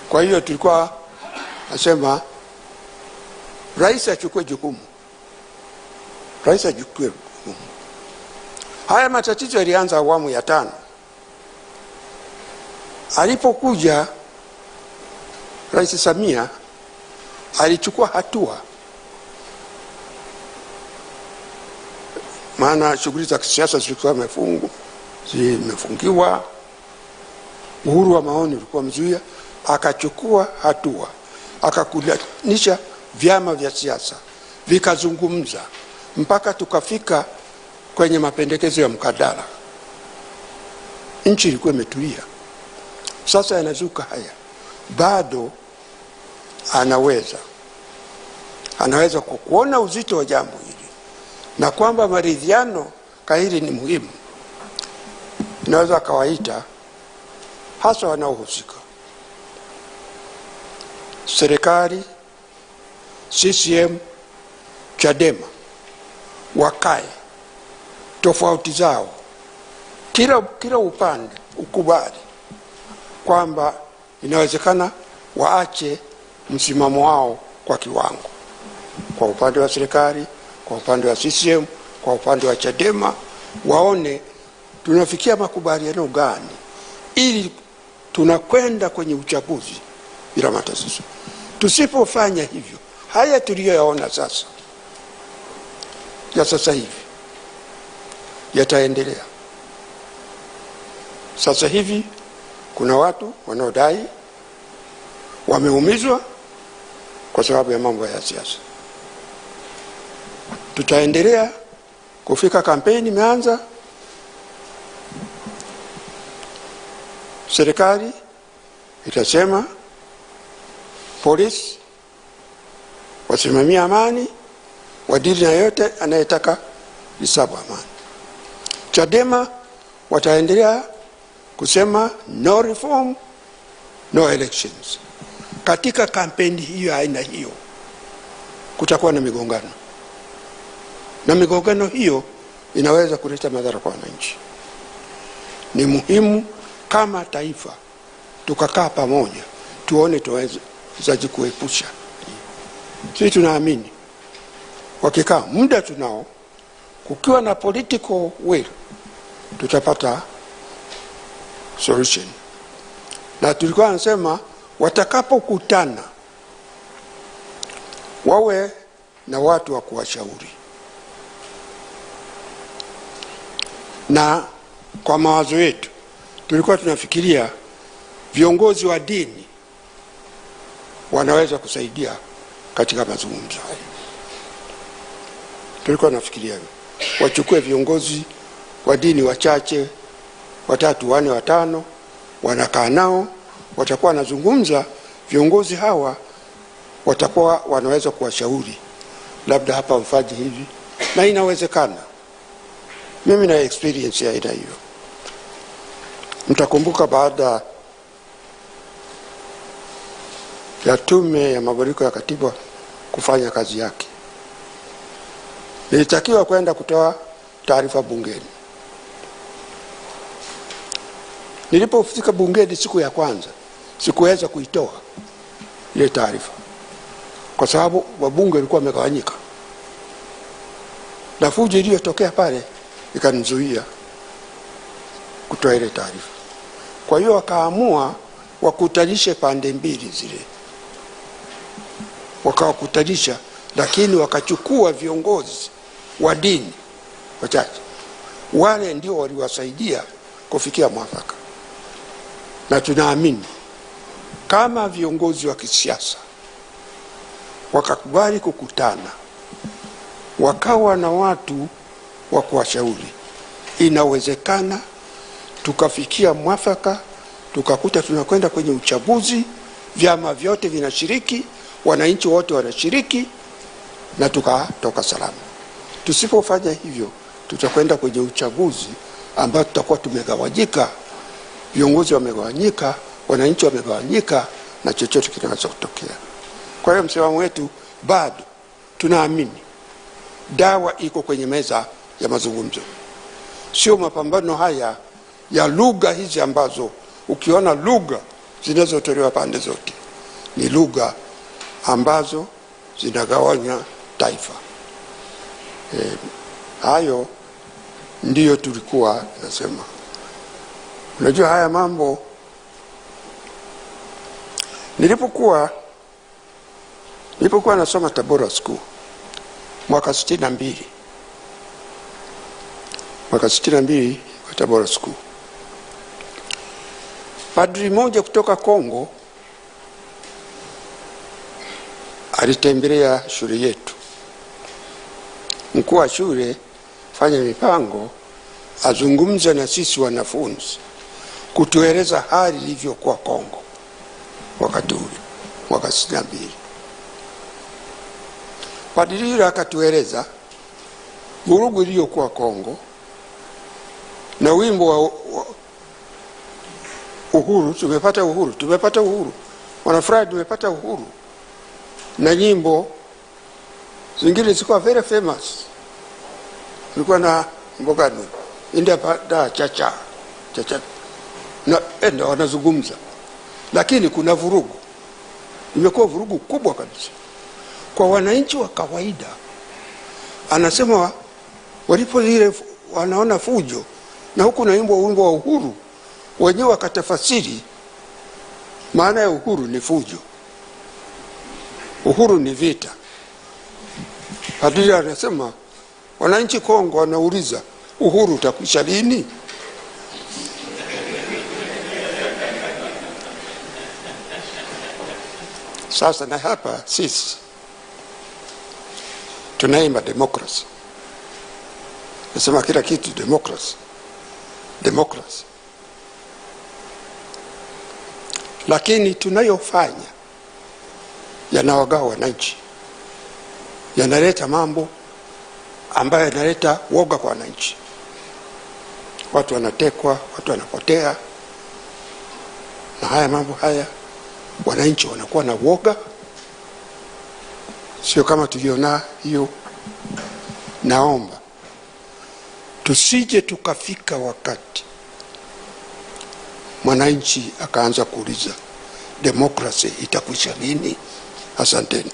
Kwa hiyo tulikuwa nasema rais achukue jukumu. Rais achukue jukumu. Haya matatizo yalianza awamu ya 5. Alipokuja Rais Samia alichukua hatua, maana shughuli za kisiasa zilikuwa zimefungiwa, uhuru wa maoni ulikuwa mzuia. Akachukua hatua, akakutanisha vyama vya siasa, vikazungumza mpaka tukafika kwenye mapendekezo ya mkadala. Nchi ilikuwa imetulia. Sasa yanazuka haya, bado anaweza kuona uzito wa jambo hili na kwamba maridhiano kahili ni muhimu. Inaweza kawaita hasa wanaohusika, serikali, CCM, Chadema, wakae tofauti zao, kila upande ukubali kwamba inawezekana waache msimamo wao kwa kiwango, kwa upande wa serikali, kwa upande wa CCM, kwa upande wa Chadema, waone tunafikia makubaliano gani ili tunakwenda kwenye uchaguzi bila matatizo. Tusipofanya hivyo, haya tuliyoyaona sasa hivi yataendelea. Sasa hivi kuna watu wanaodai wameumizwa kwa sababu ya mambo ya siasa. Tutaendelea kufika, kampeni imeanza. Serikali itasema polisi wasimamia amani, wadili na yote anayetaka hisabu amani. Chadema wataendelea kusema no reform, no elections. Katika kampeni hiyo aina hiyo kutakuwa na migongano, na migongano hiyo inaweza kuleta madhara kwa wananchi. Ni muhimu kama taifa tukakaa pamoja, tuone tuwezaje kuepusha. Sisi tunaamini wakikaa muda tunao, kukiwa na political will, tutapata solution. Na tulikuwa nasema watakapokutana wawe na watu wa kuwashauri. Na kwa mawazo yetu tulikuwa tunafikiria viongozi wa dini wanaweza kusaidia katika mazungumzo haya. Tulikuwa tunafikiria wachukue viongozi wa dini wachache, 3, 4, 5, wanakaa nao, watakuwa wanazungumza. Viongozi hawa watakuwa wanaweza kuwashauri, labda hapa mfanye hivi, na inawezekana. Mimi na experience ya aina hiyo. Mtakumbuka baada ya tume ya mabadiliko ya katiba kufanya kazi yake, nilitakiwa kwenda kutoa taarifa bungeni. Nilipofika bungeni siku ya kwanza, sikuweza kuitoa ile taarifa kwa sababu wabunge walikuwa wamegawanyika, na fujo iliyotokea pale ikanizuia kutoa ile taarifa. Kwa hiyo wakaamua wakutanishe pande mbili zile, wakawakutanisha, lakini wakachukua viongozi wa dini wachache. Wale ndio waliwasaidia kufikia mwafaka. Na tunaamini kama viongozi wa kisiasa wakakubali kukutana, wakawa na watu wa kuwashauri, inawezekana tukafikia mwafaka, tukakuta tunakwenda kwenye uchaguzi, vyama vyote vinashiriki, wananchi wote wanashiriki, na tukatoka salama. Tusipofanya hivyo, tutakwenda kwenye uchaguzi ambao tutakuwa tumegawanyika, viongozi wamegawanyika, wananchi wamegawanyika, na chochote kinaweza kutokea. Kwa hiyo msimamo wetu bado tunaamini dawa iko kwenye meza ya mazungumzo, sio mapambano haya ya lugha hizi ambazo ukiona lugha zinazotolewa pande zote ni lugha ambazo zinagawanya taifa. Hayo ndiyo tulikuwa nasema. Unajua haya mambo, nilipokuwa nasoma Tabora School mwaka 62 kwa Tabora School, padri mmoja kutoka Kongo alitembelea shule yetu. Mkuu wa shule fanya mipango azungumza na sisi wanafunzi kutueleza hali ilivyokuwa Kongo wakati ule mwaka 62. Padri yule akatueleza vurugu iliyokuwa Kongo na wimbo wa uhuru, tumepata uhuru, wanafurahi tumepata uhuru, na nyimbo zingine zilikuwa very famous. Kulikuwa na mbogani India pada chacha na wanazungumza, lakini kuna vurugu, imekuwa vurugu kubwa kabisa kwa wananchi wa kawaida. Anasema walipo zile wanaona fujo, na huku na wimbo wa uhuru, wenyewe wakatafasiri maana ya uhuru ni fujo, uhuru ni vita. Padri anasema wananchi Kongo wanauliza uhuru utakwisha lini? Sasa na hapa sisi tunaimba democracy, nasema kila kitu democracy, lakini tunayofanya yanawagawa wananchi, yanaleta mambo ambayo yanaleta woga kwa wananchi. Watu wanatekwa, watu wanapotea, na haya mambo haya wananchi wanakuwa na woga, sio kama tuliona hiyo. Naomba tusije tukafika wakati mwananchi akaanza kuuliza demokrasi itakwisha lini. Asanteni.